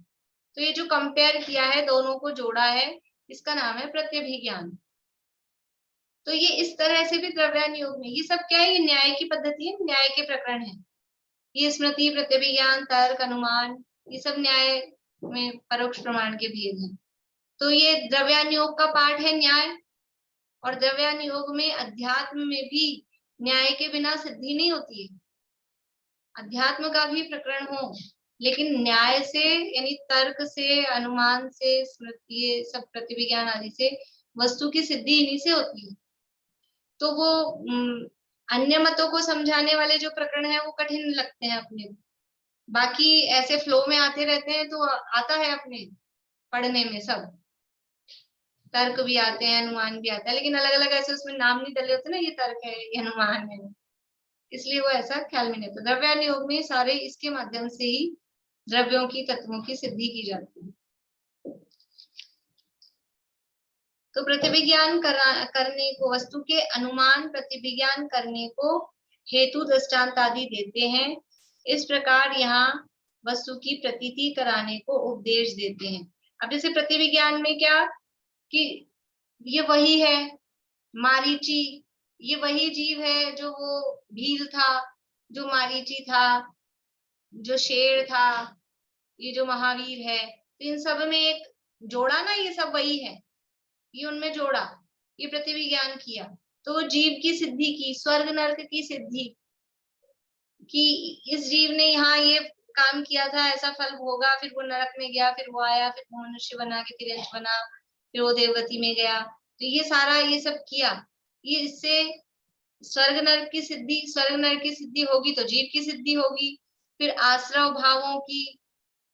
Speaker 1: तो ये जो कंपेयर किया है, दोनों को जोड़ा है, इसका नाम है प्रत्यभिज्ञान। तो ये इस तरह से भी द्रव्यानुयोग में, ये सब क्या है, ये न्याय की पद्धति है, न्याय के प्रकरण है। ये स्मृति, प्रत्यभिज्ञान, तर्क, अनुमान, ये सब न्याय में परोक्ष प्रमाण के भेद हैं। तो ये द्रव्यानुयोग का पाठ है न्याय, और द्रव्यानुयोग में अध्यात्म में भी न्याय के बिना सिद्धि नहीं होती है। अध्यात्म का भी प्रकरण हो, लेकिन न्याय से, यानी तर्क से, अनुमान से, स्मृति, ये सब प्रतिविज्ञान आदि से वस्तु की सिद्धि इन्हीं से होती है। तो वो अन्य मतों को समझाने वाले जो प्रकरण है वो कठिन लगते हैं अपने को, बाकी ऐसे फ्लो में आते रहते हैं, तो आता है अपने पढ़ने में, सब तर्क भी आते हैं, अनुमान भी आता है, लेकिन अलग अलग ऐसे उसमें नाम नहीं डले होते ना, ये तर्क है, ये अनुमान है, इसलिए वो ऐसा ख्याल में नहीं होता। द्रव्यानुयोग में सारे इसके माध्यम से ही द्रव्यों की, तत्वों की सिद्धि की जाती है। तो प्रतिविज्ञान करने को, वस्तु के अनुमान प्रतिविज्ञान करने को हेतु दृष्टांत आदि देते हैं। इस प्रकार यहाँ वस्तु की प्रतीति कराने को उपदेश देते हैं। अब जैसे प्रतिविज्ञान में क्या कि ये वही है मारीची, ये वही जीव है जो वो भील था, जो मारीची था, जो शेर था, ये जो महावीर है, तो इन सब में एक जोड़ा ना, ये सब वही है, ये उनमें जोड़ा, ये प्रतिविज्ञान किया, तो वो जीव की सिद्धि की, स्वर्ग नरक की सिद्धि कि इस जीव ने यहाँ ये काम किया था, ऐसा फल भोगा, फिर वो नरक में गया, फिर वो आया, फिर वो मनुष्य बना के फिर अंश बना, फिर वो देवगति में गया, तो ये सारा ये सब किया, ये इससे स्वर्ग नरक की सिद्धि, स्वर्ग नरक की सिद्धि होगी तो जीव की सिद्धि होगी, फिर आश्रव भावों की,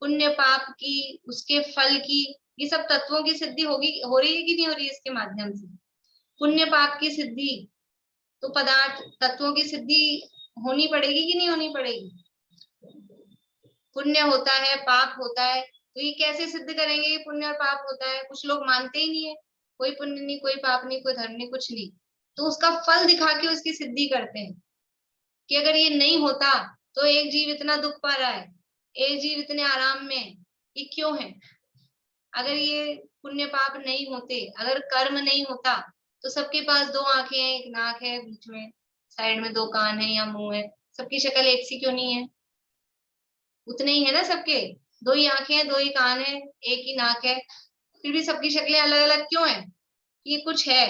Speaker 1: पुण्य पाप की, उसके फल की, ये सब तत्वों की सिद्धि होगी, हो रही है कि नहीं हो रही है इसके माध्यम से। पुण्य पाप की सिद्धि, तो पदार्थ तत्वों की सिद्धि होनी पड़ेगी कि नहीं होनी पड़ेगी? पुण्य होता है, पाप होता है, तो ये कैसे सिद्ध करेंगे कि पुण्य और पाप होता है? कुछ लोग मानते ही नहीं है, कोई पुण्य नहीं, कोई पाप नहीं, कोई धर्म नहीं, कुछ नहीं, तो उसका फल दिखा के उसकी सिद्धि करते हैं कि अगर ये नहीं होता तो एक जीव इतना दुख पा रहा है, एक जीव इतने आराम में है, ये क्यों है? अगर ये पुण्य पाप नहीं होते, अगर कर्म नहीं होता, तो सबके पास दो आंखें हैं, एक नाक है, बीच में साइड में दो कान है या मुंह है, सबकी शक्ल एक सी क्यों नहीं है? उतने ही है ना सबके, दो ही आंखें हैं, दो ही कान है, एक ही नाक है, फिर भी सबकी शक्लें अलग अलग क्यों है? ये कुछ है,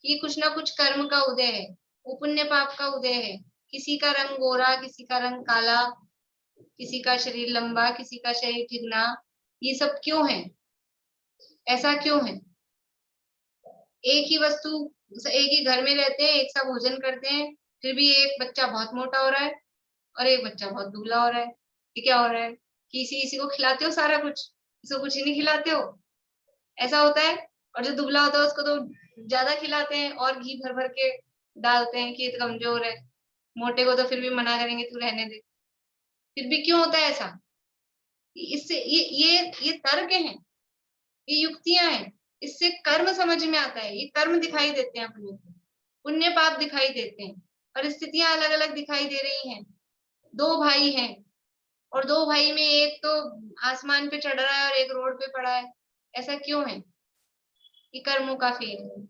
Speaker 1: ये कुछ ना कुछ कर्म का उदय है, वो पुण्य पाप का उदय है। किसी का रंग गोरा, किसी का रंग काला, किसी का शरीर लंबा, किसी का शरीर चिकना, ये सब क्यों है? ऐसा क्यों है? एक ही वस्तु, एक ही घर में रहते हैं, एक सा भोजन करते हैं, फिर भी एक बच्चा बहुत मोटा हो रहा है और एक बच्चा बहुत दुबला हो रहा है। ये क्या हो रहा है? किसी किसी को खिलाते हो सारा कुछ, किसी को कुछ ही नहीं खिलाते हो, ऐसा होता है। और जो दुबला होता है उसको तो ज्यादा खिलाते हैं और घी भर भर के डालते हैं कि ये तो कमजोर है, मोटे को तो फिर भी मना करेंगे तू रहने दे। फिर भी क्यों होता है ऐसा? इससे ये तर्क हैं, ये युक्तियां हैं, इससे कर्म समझ में आता है, ये कर्म दिखाई देते हैं अपने को, पुण्य पाप दिखाई देते हैं, परिस्थितियां अलग अलग दिखाई दे रही हैं। दो भाई हैं और दो भाई में एक तो आसमान पे चढ़ रहा है और एक रोड पे पड़ा है, ऐसा क्यों है? ये कर्मों का फेल है।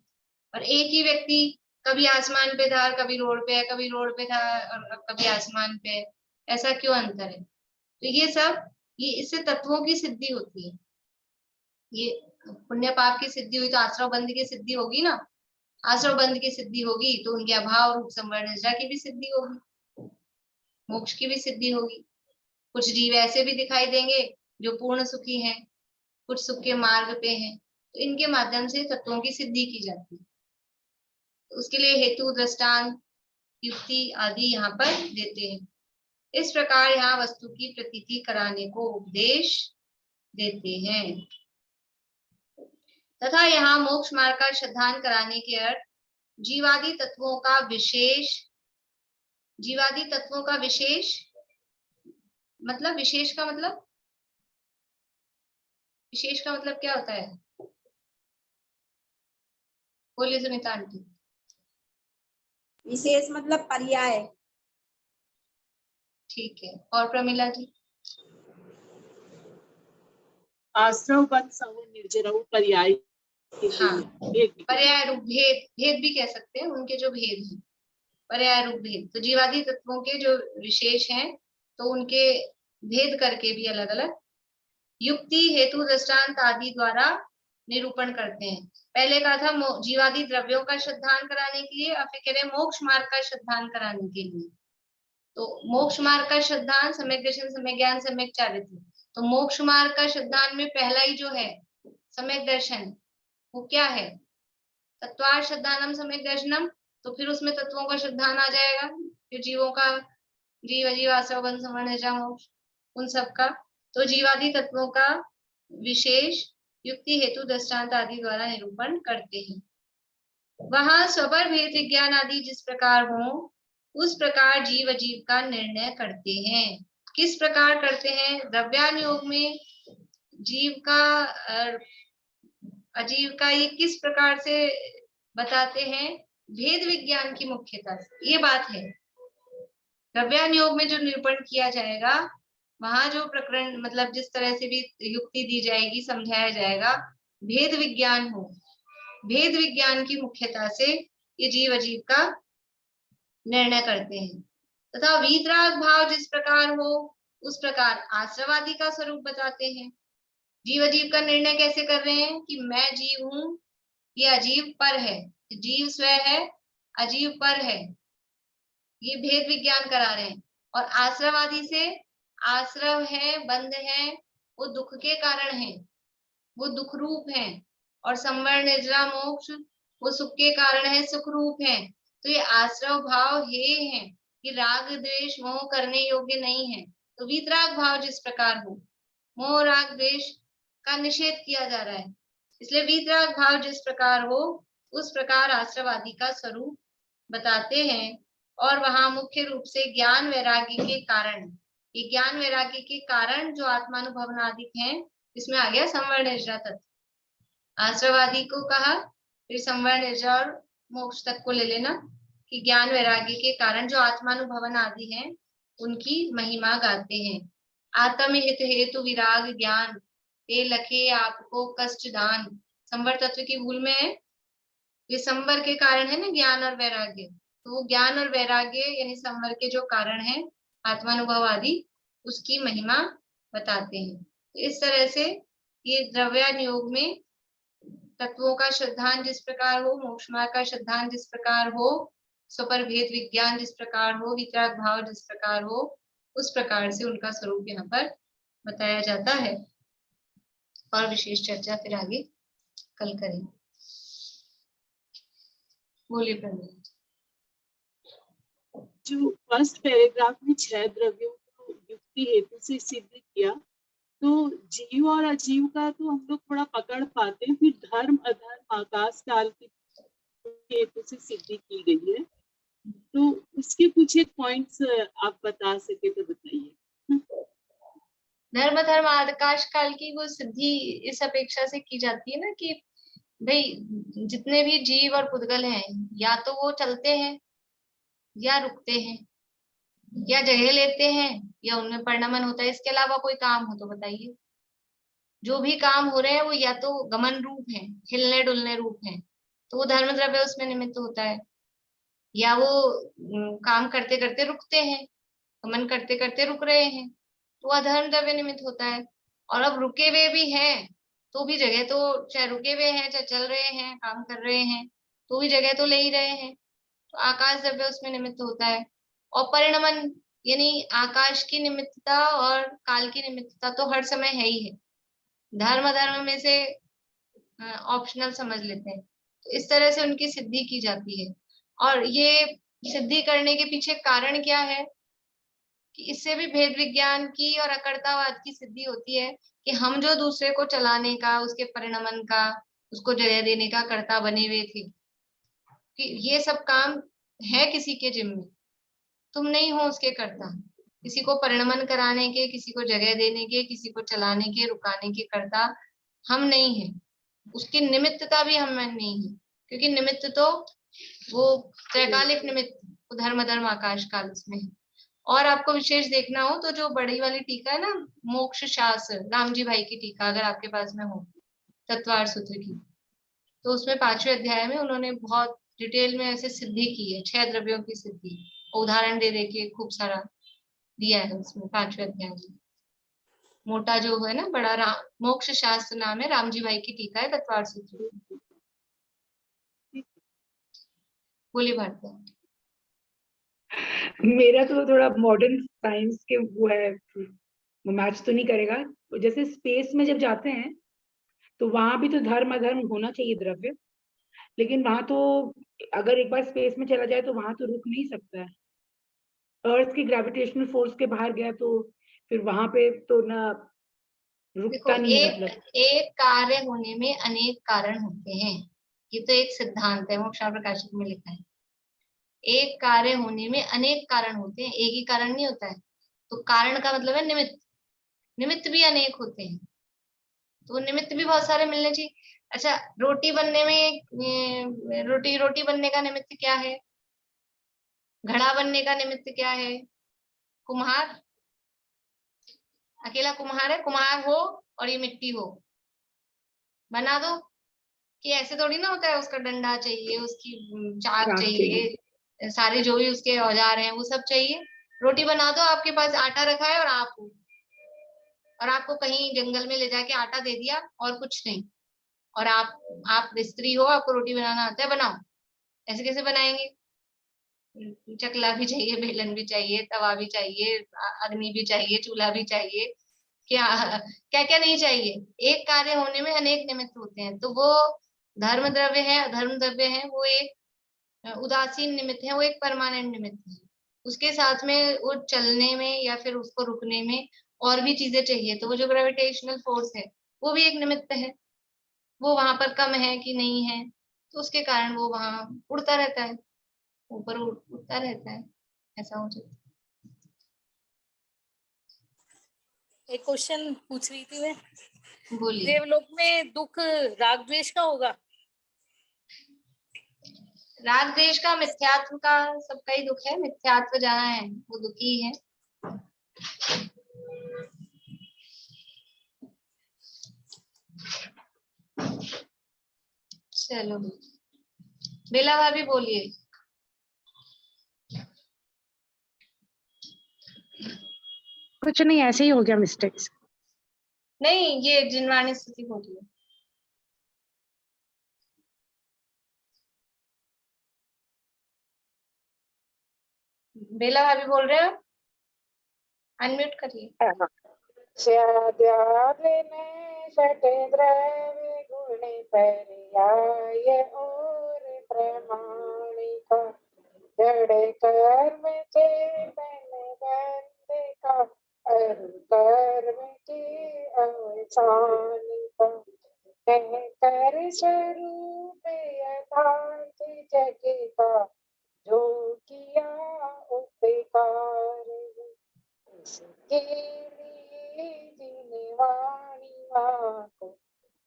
Speaker 1: और एक ही व्यक्ति कभी आसमान पे था, कभी रोड पे है, कभी रोड पे था और कभी आसमान पे है, ऐसा क्यों अंतर है? तो ये सब, ये इससे तत्वों की सिद्धि होती है। ये पुण्य पाप की सिद्धि हुई तो आश्रव बंध की सिद्धि होगी ना, आश्रव बंध की सिद्धि होगी तो उनके अभाव रूप संवर्ण निद्रा की भी सिद्धि होगी, मोक्ष की भी सिद्धि होगी। कुछ जीव ऐसे भी दिखाई देंगे जो पूर्ण सुखी हैं, कुछ सुख के मार्ग पे हैं, तो इनके माध्यम से तत्वों की सिद्धि की जाती है। तो उसके लिए हेतु, दृष्टांत, युक्ति आदि यहाँ पर देते हैं। इस प्रकार यहाँ वस्तु की प्रतीति कराने को उपदेश देते हैं तथा यहाँ मोक्ष मार्ग का श्रद्धान कराने के अर्थ जीवादि तत्वों का विशेष, जीवादि तत्वों का विशेष मतलब, विशेष का मतलब, विशेष का मतलब क्या होता है? बोलिए सुनीता आंटी।
Speaker 7: विशेष मतलब पर्याय।
Speaker 1: ठीक है, और प्रमिला जी?
Speaker 3: आश्रव बंध संवरण निर्जरऊ पर्याय।
Speaker 1: हाँ, पर्याय रूप, भेद, भेद भी कह सकते हैं, उनके जो भेद हैं, पर्याय रूप भेद। तो जीवादि तत्वों के जो विशेष हैं तो उनके भेद करके भी अलग अलग युक्ति, हेतु, दृष्टांत आदि द्वारा निरूपण करते हैं। पहले कहा था जीवादि द्रव्यों का श्रद्धान कराने के लिए, अब फिर कह रहे हैं मोक्ष मार्ग का श्रद्धान कराने के लिए। तो मोक्ष मार्ग का श्रद्धान सम्यक दर्शन, सम्यक ज्ञान, सम्यक चारित्र। तो मोक्ष मार्ग का श्रद्धान में पहला ही जो है सम्यक दर्शन, वो क्या है? तत्वार श्रद्धानम सम्यक दर्शनम। तो फिर उसमें तत्वों का श्रद्धान आ जाएगा, फिर जीवों का, जीव अजीव आश्रव बंध संवरण निर्जरा मोक्ष, उन सब का। तो जीवादि तत्वों का विशेष युक्ति, हेतु, दृष्टांत आदि द्वारा निरूपण करते हैं। वहां स्वपर भेद विज्ञान आदि जिस प्रकार हो उस प्रकार जीव अजीव का निर्णय करते हैं। किस प्रकार करते हैं? द्रव्यानुयोग में जीव का अजीव का ये किस प्रकार से बताते हैं? भेद विज्ञान की मुख्यता से, ये बात है। द्रव्यानुयोग में जो निरूपण किया जाएगा, वहां जो प्रकरण मतलब जिस तरह से भी युक्ति दी जाएगी, समझाया जाएगा, भेद विज्ञान हो, भेद विज्ञान की मुख्यता से ये जीव अजीव का निर्णय करते हैं। तथा वीतराग भाव जिस प्रकार हो उस प्रकार आश्रवादी का स्वरूप बताते हैं। जीव अजीव का निर्णय कैसे कर रहे हैं कि मैं जीव हूं, ये अजीव पर है, जीव स्वयं है, अजीव पर है, ये भेद विज्ञान करा रहे हैं। और आश्रवादी से आश्रव है, बंध है, वो दुख के कारण है, वो दुख रूप है, और संवरण निद्रा मोक्ष वो सुख के कारण है, सुख रूप है। तो ये आश्रव भाव हे है कि राग द्वेष मोह करने योग्य नहीं है। तो वीतराग भाव जिस प्रकार हो, मोह राग द्वेष का निषेध किया जा रहा है, इसलिए वीतराग भाव जिस प्रकार हो उस प्रकार आश्रवादी का स्वरूप बताते हैं। और वहां मुख्य रूप से ज्ञान वैराग्य के कारण, ये ज्ञान वैराग्य के कारण जो आत्मानुभवनादिक हैं, इसमें आ गया संवर्ण निर्जरा तत्व। आश्रवादी को कहा, फिर संवर्ण निर्जरा और मोक्ष तक को ले लेना कि ज्ञान वैराग्य के कारण जो आत्मानुभवन आदि हैं उनकी महिमा गाते हैं। आत्महित हेतु विराग ज्ञान ते लखे आपको कष्ट दान। संवर तत्व की भूल में है, ये संवर के कारण है ना ज्ञान और वैराग्य, तो वो ज्ञान और वैराग्य यानी संवर के जो कारण है आत्मानुभव आदि, उसकी महिमा बताते हैं। तो इस तरह से ये द्रव्यान योग में तत्वों का सिद्धांत जिस प्रकार हो, मोक्ष मार्ग का सिद्धांत जिस प्रकार हो, स्वपर भेद विज्ञान जिस प्रकार हो, वितराग भाव जिस प्रकार हो, उस प्रकार से उनका स्वरूप यहाँ पर बताया जाता है। और विशेष चर्चा फिर आगे कल करेंगे। बोलिए प्रवीण।
Speaker 3: जो फर्स्ट पैराग्राफ में 6 द्रव्यों को युक्ति हेतु से सिद्ध किया, तो जीव और अजीव का तो हम लोग थोड़ा पकड़ पाते हैं, फिर धर्म अधर्म आकाश काल के हेतु से सिद्धि की गई है, तो उसके कुछ एक पॉइंट्स आप बता सके तो बताइए।
Speaker 1: धर्म धर्म आकाश काल की वो सिद्धि इस अपेक्षा से की जाती है ना कि भाई जितने भी जीव और पुद्गल हैं, या तो वो चलते हैं या रुकते हैं, या जगह लेते हैं या उनमें परिणमन होता है। इसके अलावा कोई काम हो तो बताइए। जो भी काम हो रहे हैं वो या तो गमन रूप है, हिलने डुलने रूप है, तो वो धर्म द्रव्य उसमें निमित्त होता है, या वो काम करते करते रुकते हैं, गमन करते करते रुक रहे हैं, तो अधर्म द्रव्य निमित्त होता है। और अब रुके हुए भी हैं तो भी जगह तो, चाहे रुके हुए हैं चाहे चल रहे हैं काम कर रहे हैं, तो भी जगह तो ले ही रहे हैं, तो आकाश द्रव्य उसमें निमित्त होता है। और परिणमन यानी आकाश की निमित्तता और काल की निमित्तता तो हर समय है ही है, धर्म धर्म में से ऑप्शनल समझ लेते हैं। तो इस तरह से उनकी सिद्धि की जाती है। और ये सिद्धि करने के पीछे कारण क्या है कि इससे भी भेद विज्ञान की और अकर्तावाद की सिद्धि होती है कि हम जो दूसरे को चलाने का, उसके परिणमन का, उसको जगह देने का कर्ता बने हुए थे, कि ये सब काम है किसी के जिम्मे, तुम नहीं हो उसके कर्ता। किसी को परिणमन कराने के, किसी को जगह देने के, किसी को चलाने के, रुकाने के कर्ता हम नहीं है। उसकी निमित्तता भी हम में नहीं है, क्योंकि निमित्त तो वो त्रैकालिक निमित्त, धर्म धर्म आकाश काल उसमें है। और आपको विशेष देखना हो तो जो बड़ी वाली टीका है ना, मोक्ष शास्त्र, राम जी भाई की टीका अगर आपके पास में हो, तत्वार्थ सूत्र की, तो उसमें 5वें अध्याय में उन्होंने बहुत डिटेल में ऐसे सिद्धि की है, 6 द्रव्यों की सिद्धि, उदाहरण दे के खूब सारा दिया है उसमें 5वें अध्याय में। मोटा जो है ना बड़ा मोक्ष शास्त्र नाम है, राम जी भाई की टीका है तत्वार्थ सूत्र। बोलिए भारती।
Speaker 11: मेरा तो थोड़ा मॉडर्न साइंस के वो है, मैच तो नहीं करेगा। जैसे स्पेस में जब जाते हैं तो वहां भी तो धर्म अधर्म होना चाहिए द्रव्य, लेकिन वहां तो अगर एक बार स्पेस में चला जाए तो वहां तो रुक नहीं सकता है। अर्थ की ग्रेविटेशनल फोर्स के बाहर गया तो फिर वहां पे तो ना रुकता नहीं है। मतलब
Speaker 1: एक कार्य होने में अनेक कारण होते हैं, ये तो एक सिद्धांत है, मोक्ष प्रकाशित में लिखा है। एक कार्य होने में अनेक कारण होते हैं, एक ही कारण नहीं होता है। तो कारण का मतलब है निमित्त, निमित्त भी अनेक होते हैं, तो निमित्त भी बहुत सारे मिलने चाहिए। अच्छा, रोटी बनने में रोटी बनने का निमित्त क्या है? घड़ा बनने का निमित्त क्या है? कुम्हार, अकेला कुम्हार है, कुम्हार हो और ये मिट्टी हो, बना दो। कि ऐसे थोड़ी ना होता है, उसका डंडा चाहिए, उसकी चाक चाहिए, सारे जो भी उसके औजार हैं वो सब चाहिए। रोटी बना दो, आपके पास आटा रखा है और आप हो, और आपको कहीं जंगल में ले जाके आटा दे दिया और कुछ नहीं, और आप स्त्री हो, आपको रोटी बनाना आता है, बनाओ। ऐसे कैसे बनाएंगे? चकला भी चाहिए, बेलन भी चाहिए, तवा भी चाहिए, अग्नि भी चाहिए, चूल्हा भी चाहिए, क्या क्या क्या नहीं चाहिए। एक कार्य होने में अनेक निमित्त होते हैं, तो वो धर्म द्रव्य है, अधर्म द्रव्य है, वो एक उदासीन निमित्त है, वो एक परमानेंट निमित्त है। उसके साथ में वो चलने में या फिर उसको रुकने में और भी चीजें चाहिए, तो वो जो ग्रेविटेशनल फोर्स है वो भी एक निमित्त है। वो वहां पर कम है कि नहीं है, तो उसके कारण वो वहां उड़ता रहता है। ऊपर उठता रहता है, ऐसा हो जाता है।
Speaker 12: एक क्वेश्चन पूछ रही थी मैं,
Speaker 1: बोलिए।
Speaker 12: देवलोक में दुख राग द्वेष का होगा?
Speaker 1: राग द्वेष का, मिथ्यात्व का, सबका ही दुख है। मिथ्यात्व जहाँ है वो दुखी है। चलो बेला भाभी बोलिए।
Speaker 11: कुछ नहीं, ऐसे ही हो गया मिस्टेक्स।
Speaker 1: नहीं, ये जिनवाणी स्तुति बोलिए। बेला भाभी बोल रहे हो, अनम्यूट करिए।
Speaker 13: गुण पर्याय और प्रमाणिका, जड़ कर्म चेतन बंद का, अरु कर्म की अवसानिका, कह कर स्वरूप यथार्थ जग का, जो किया उपकार, इसके लिए जिनवाणी माँ को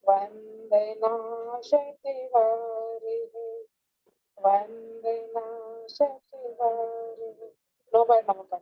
Speaker 13: वंदना शतवार है, वंदना शतवार है। नो बार नमः।